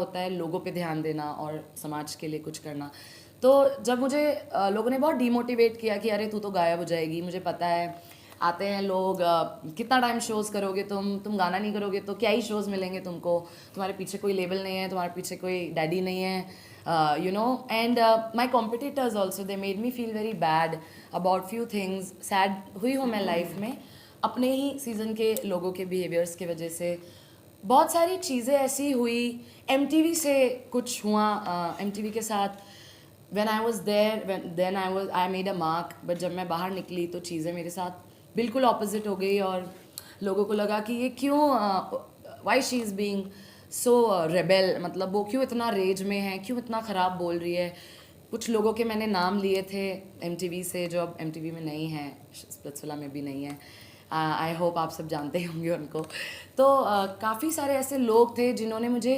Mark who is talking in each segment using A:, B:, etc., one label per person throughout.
A: होता है लोगों पे ध्यान देना और समाज के लिए कुछ करना। तो जब मुझे लोगों ने बहुत डीमोटिवेट किया कि अरे तू तो गायब हो जाएगी, मुझे पता है आते हैं लोग, कितना टाइम शोज़ करोगे तुम गाना नहीं करोगे तो क्या ही शोज़ मिलेंगे तुमको, तुम्हारे पीछे कोई लेबल नहीं है, तुम्हारे पीछे कोई डैडी नहीं है, you know. And my competitors also they made me feel very bad about few things. Sad हुई हूँ मैं लाइफ में अपने ही सीज़न के लोगों के बिहेवियर्स की वजह से। बहुत सारी चीज़ें ऐसी हुई, MTV से कुछ हुआ, MTV के साथ when I was there, then I made a mark, but जब मैं बाहर निकली तो चीज़ें मेरे साथ बिल्कुल ऑपोजिट हो गई और लोगों को लगा कि ये क्यों, why she is being so rebel, मतलब वो क्यों इतना रेज में है, क्यों इतना ख़राब बोल रही है। कुछ लोगों के मैंने नाम लिए थे MTV से जो अब MTV में नहीं है, स्प्लिट्सविला में भी नहीं है। आई होप आप सब जानते ही होंगे उनको। तो काफ़ी सारे ऐसे लोग थे जिन्होंने मुझे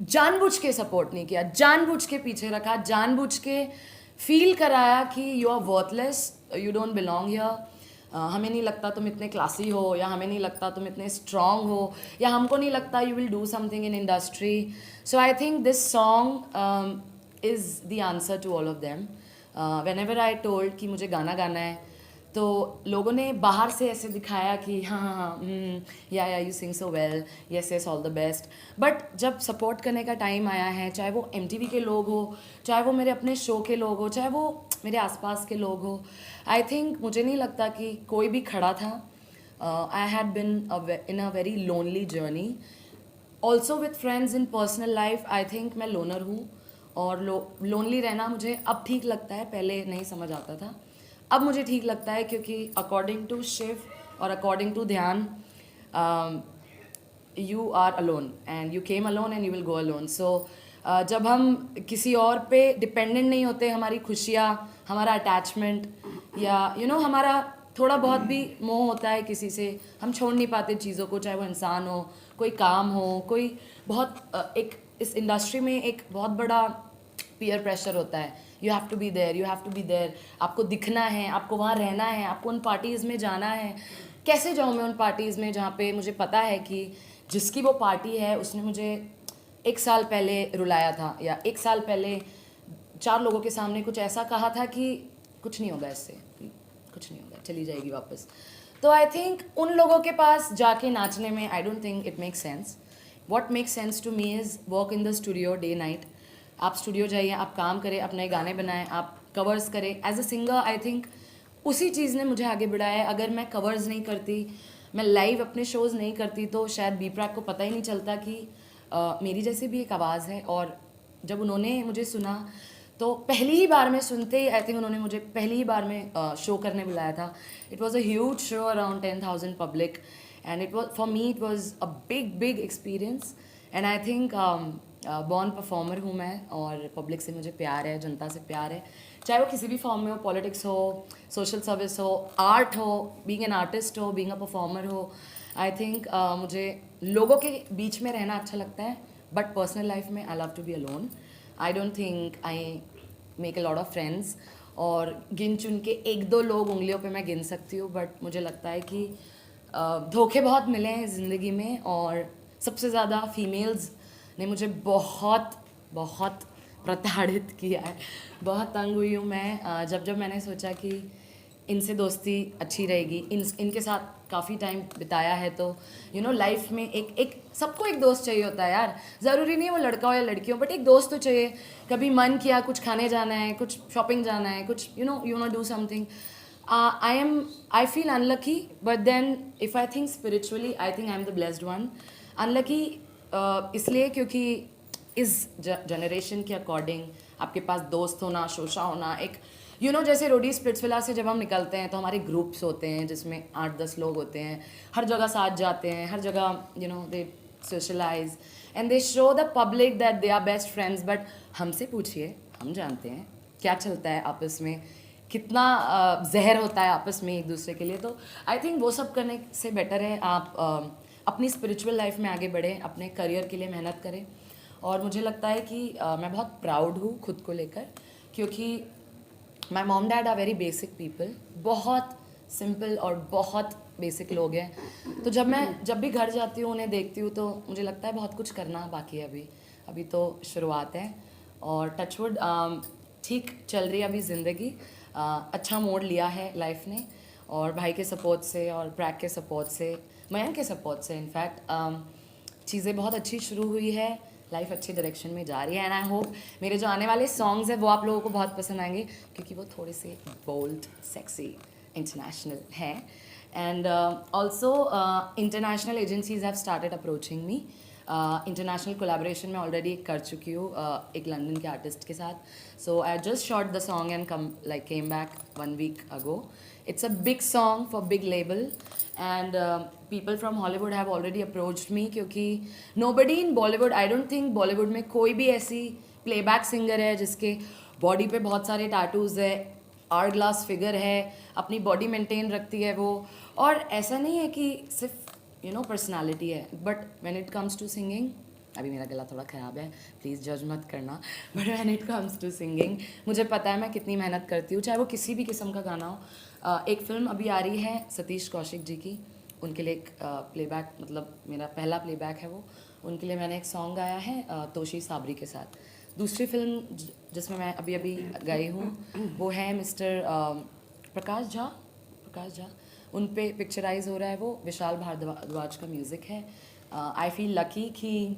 A: जानबूझ के सपोर्ट नहीं किया, जानबूझ के पीछे रखा, जानबूझ के फील कराया कि you are worthless, you don't belong here, हमें नहीं लगता तुम इतने क्लासी हो, या हमें नहीं लगता तुम इतने स्ट्रांग हो, या हमको नहीं लगता you will do something in industry. So I think this song is the answer to all of them. Whenever I told कि मुझे गाना गाना है तो लोगों ने बाहर से ऐसे दिखाया कि हाँ हाँ हाँ, या you sing so well, yes yes all the best. But जब सपोर्ट करने का टाइम आया है, चाहे वो MTV के लोग हो, चाहे वो मेरे अपने शो के लोग हो, चाहे वो मेरे आसपास के लोग हो, आई थिंक मुझे नहीं लगता कि कोई भी खड़ा था। I had been in a very lonely journey, also with friends in personal life. I think मैं लोनर हूँ और लोनली रहना मुझे अब ठीक लगता है, पहले नहीं समझ आता था, अब मुझे ठीक लगता है क्योंकि अकॉर्डिंग टू शिव और according to dhyan, you are alone and you came alone and you will go alone. So जब हम किसी और पे डिपेंडेंट नहीं होते, हमारी खुशियाँ, हमारा अटैचमेंट या हमारा थोड़ा बहुत भी मोह होता है किसी से, हम छोड़ नहीं पाते चीज़ों को, चाहे वो इंसान हो, कोई काम हो, कोई बहुत एक इस इंडस्ट्री में एक बहुत बड़ा पीयर प्रेशर होता है, you have to be there, you have to be there, आपको दिखना है, आपको वहाँ रहना है, आपको उन पार्टीज़ में जाना है। कैसे जाऊँ मैं उन पार्टीज़ में जहाँ पे मुझे पता है कि जिसकी वो पार्टी है उसने मुझे 1 साल पहले रुलाया था, या 1 साल पहले 4 लोगों के सामने कुछ ऐसा कहा था कि कुछ नहीं होगा इससे, कुछ नहीं होगा, चली जाएगी वापस। तो आई थिंक उन लोगों के पास जाके नाचने में I don't think it makes sense. What makes sense to me is work in the studio day night. आप स्टूडियो जाइए, आप काम करें, अपने गाने बनाएं, आप कवर्स करें। As a singer I think उसी चीज़ ने मुझे आगे बढ़ाया है। अगर मैं कवर्स नहीं करती, मैं लाइव अपने शोज़ नहीं करती, तो शायद बी प्राक को पता ही नहीं चलता कि मेरी जैसी भी एक आवाज़ है। और जब उन्होंने मुझे सुना तो पहली ही बार में सुनते ही आई थिंक उन्होंने मुझे पहली ही बार में शो करने बुलाया था। It was a huge show, around 10,000 public, and it was for me, it was a big experience. And I think born performer हूँ मैं, और पब्लिक से मुझे प्यार है, जनता से प्यार है, चाहे वो किसी भी फॉर्म में हो, पॉलिटिक्स हो, सोशल सर्विस हो, आर्ट हो, बीइंग एन आर्टिस्ट हो, बीइंग अ परफॉर्मर हो। आई थिंक मुझे लोगों के बीच में रहना अच्छा लगता है, बट पर्सनल लाइफ में I love to be alone. I don't think I make a lot of friends, और गिन चुन के 1-2 लोग उंगलियों पे मैं गिन सकती हूँ, बट मुझे लगता है कि धोखे बहुत मिले हैं ज़िंदगी में, और सबसे ज़्यादा फीमेल्स ने मुझे बहुत बहुत प्रताड़ित किया है। बहुत तंग हुई हूँ मैं, जब मैंने सोचा कि इनसे दोस्ती अच्छी रहेगी, इनके साथ काफ़ी टाइम बिताया है, तो लाइफ में एक सबको एक दोस्त चाहिए होता है यार। ज़रूरी नहीं वो लड़का हो या लड़की हो, बट एक दोस्त तो चाहिए। कभी मन किया कुछ खाने जाना है, कुछ शॉपिंग जाना है, कुछ you know do something. I feel unlucky, but then if I think spiritually, I think I'm the blessed one. Unlucky इसलिए क्योंकि इस जनरेशन के अकॉर्डिंग आपके पास दोस्त होना, शोशा होना, एक जैसे रोडी स्प्लिट्सविला से जब हम निकलते हैं तो हमारे ग्रुप्स होते हैं जिसमें 8-10 लोग होते हैं, हर जगह साथ जाते हैं, हर जगह they socialize and they show the public that they are best friends. But हमसे पूछिए, हम जानते हैं क्या चलता है आपस में, कितना जहर होता है आपस में एक दूसरे के लिए। तो आई थिंक वो सब करने से बेटर है आप अपनी स्पिरिचुअल लाइफ में आगे बढ़ें, अपने करियर के लिए मेहनत करें। और मुझे लगता है कि मैं बहुत प्राउड हूँ खुद को लेकर, क्योंकि my mom dad are very basic people, बहुत सिंपल और बहुत बेसिक लोग हैं। तो जब भी घर जाती हूँ, उन्हें देखती हूँ, तो मुझे लगता है बहुत कुछ करना बाकी है अभी तो शुरुआत है। और टचवुड ठीक चल रही है अभी ज़िंदगी। अच्छा मोड़ लिया है लाइफ ने, और भाई के सपोर्ट से और प्रैक के सपोर्ट से, मयंक के सपोर्ट से इनफैक्ट चीज़ें बहुत अच्छी शुरू हुई है। लाइफ अच्छी डायरेक्शन में जा रही है, एंड आई होप मेरे जो आने वाले सॉन्ग्स हैं वो आप लोगों को बहुत पसंद आएंगे, क्योंकि वो थोड़े से बोल्ड, सेक्सी, इंटरनेशनल हैं। And also international agencies have started approaching me. International collaboration में ऑलरेडी कर चुकी हूँ एक लंदन के आर्टिस्ट के साथ। So I just shot the song and came back 1 week ago. It's a big song for big label, and people from Hollywood have already approached me, क्योंकि nobody in Bollywood, I don't think Bollywood में कोई भी ऐसी playback singer है जिसके body पे बहुत सारे टैटूज़ है, आवर ग्लास फिगर है, अपनी बॉडी मेंटेन रखती है वो। और ऐसा नहीं है कि सिर्फ पर्सनालिटी है, but when it comes to singing, अभी मेरा गला थोड़ा ख़राब है, प्लीज़ जज मत करना, but when it comes to singing मुझे पता है मैं कितनी मेहनत करती हूँ, चाहे वो किसी भी किस्म का गाना हो। एक फ़िल्म अभी आ रही है सतीश कौशिक जी की, उनके लिए एक प्लेबैक, मतलब मेरा पहला प्लेबैक है वो, उनके लिए मैंने एक सॉन्ग गाया है तोशी साबरी के साथ। दूसरी फिल्म जिसमें मैं अभी गई हूँ वो है मिस्टर प्रकाश झा, उन पे पिक्चराइज हो रहा है वो, विशाल भारद्वाज का म्यूज़िक है। आई फील लकी कि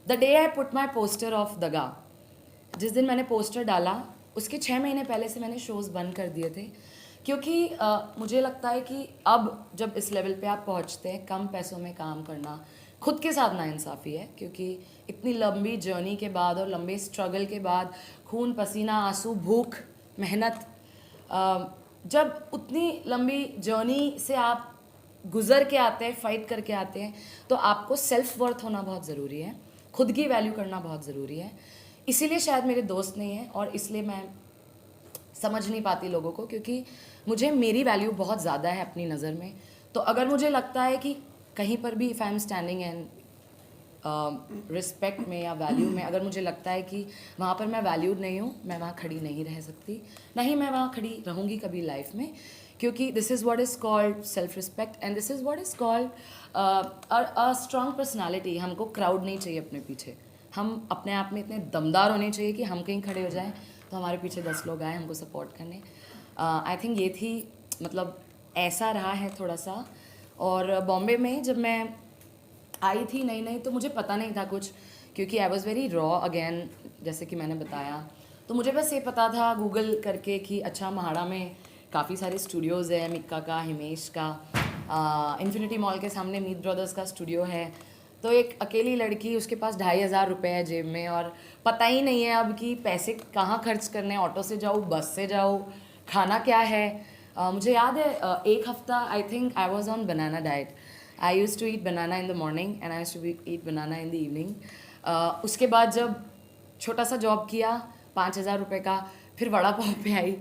A: the day I put my poster of दगा, जिस दिन मैंने पोस्टर डाला उसके 6 महीने पहले से मैंने शोज़ बंद कर दिए थे, क्योंकि मुझे लगता है कि अब जब इस लेवल पे आप पहुंचते हैं, कम पैसों में काम करना खुद के साथ नाइंसाफ़ी है, क्योंकि इतनी लंबी जर्नी के बाद और लंबे स्ट्रगल के बाद, खून पसीना आंसू भूख मेहनत, जब उतनी लंबी जर्नी से आप गुज़र के आते हैं, फाइट करके आते हैं, तो आपको सेल्फ वर्थ होना बहुत ज़रूरी है, खुद की वैल्यू करना बहुत ज़रूरी है। इसीलिए शायद मेरे दोस्त नहीं हैं, और इसलिए मैं समझ नहीं पाती लोगों को, क्योंकि मुझे मेरी वैल्यू बहुत ज़्यादा है अपनी नज़र में। तो अगर मुझे लगता है कि कहीं पर भी if I am standing and respect में या वैल्यू में, अगर मुझे लगता है कि वहाँ पर मैं वैल्यूड नहीं हूँ, मैं वहाँ खड़ी नहीं रह सकती, नहीं मैं वहाँ खड़ी रहूँगी कभी लाइफ में, क्योंकि this is what is called self respect, and this is what is called a strong personality. हमको क्राउड नहीं चाहिए अपने पीछे, हम अपने आप में इतने दमदार होने चाहिए कि हम कहीं खड़े हो जाएं तो हमारे पीछे 10 लोग आए हमको सपोर्ट करने। आई थिंक ये थी, मतलब ऐसा रहा है थोड़ा सा। और बॉम्बे में जब मैं आई थी नई तो मुझे पता नहीं था कुछ, क्योंकि I was very raw again, जैसे कि मैंने बताया। तो मुझे बस ये पता था गूगल करके कि अच्छा महाड़ा में काफ़ी सारे स्टूडियोज़ है, मिक्का का, हिमेश का, इन्फिनिटी मॉल के सामने मीत ब्रदर्स का स्टूडियो है। तो एक अकेली लड़की, उसके पास 2,500 रुपये है जेब में, और पता ही नहीं है अब कि पैसे कहाँ खर्च करने, ऑटो से जाऊँ, बस से जाऊँ, खाना क्या है। मुझे याद है एक हफ्ता I think I was on banana diet. I use to eat banana in the morning and I use to eat banana in the evening. उसके बाद जब छोटा सा जॉब किया 5,000 रुपये का, फिर वड़ा पाव पे आई,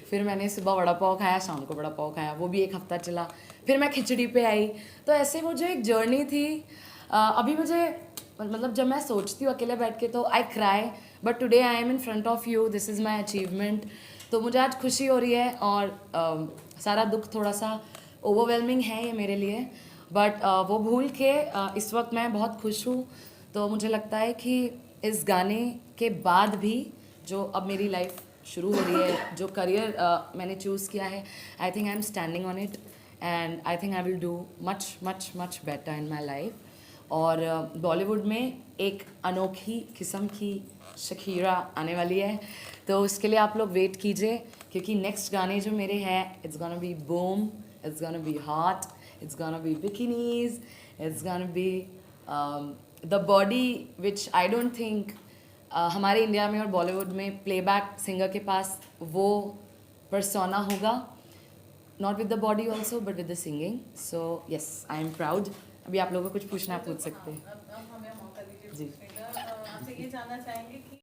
A: फिर मैंने सुबह वड़ा पाव खाया, शाम को वड़ा पाव खाया, वो भी एक हफ्ता चला, फिर मैं खिचड़ी पे आई। तो ऐसे वो जो एक जर्नी थी, अभी मुझे मतलब जब मैं सोचती हूँ अकेले बैठ के तो I cry, but today I am in front of you, this is my achievement. तो मुझे आज खुशी हो रही है, और सारा दुख थोड़ा सा ओवरवेलमिंग है ये मेरे लिए, बट वो भूल के इस वक्त मैं बहुत खुश हूँ। तो मुझे लगता है कि इस गाने के बाद भी जो अब मेरी लाइफ शुरू हो रही है, जो करियर मैंने चूज़ किया है, आई think I am standing on it, and I think I will do much much much better in my life. और बॉलीवुड में एक अनोखी किस्म की शकीरा आने वाली है, तो उसके लिए आप लोग वेट कीजिए, क्योंकि नेक्स्ट गाने जो मेरे हैं, it's gonna be boom, it's gonna be hot, it's gonna be bikinis, it's gonna be the body which I don't think हमारे इंडिया में और बॉलीवुड में प्लेबैक सिंगर के पास वो persona होगा, not with the body also but with the singing. So yes, I am proud. अभी आप लोगों को कुछ पूछना पूछ सकते हैं।
B: अब हमें मौका दीजिए
A: जी।
B: पूछने का। आपसे ये जानना चाहेंगे कि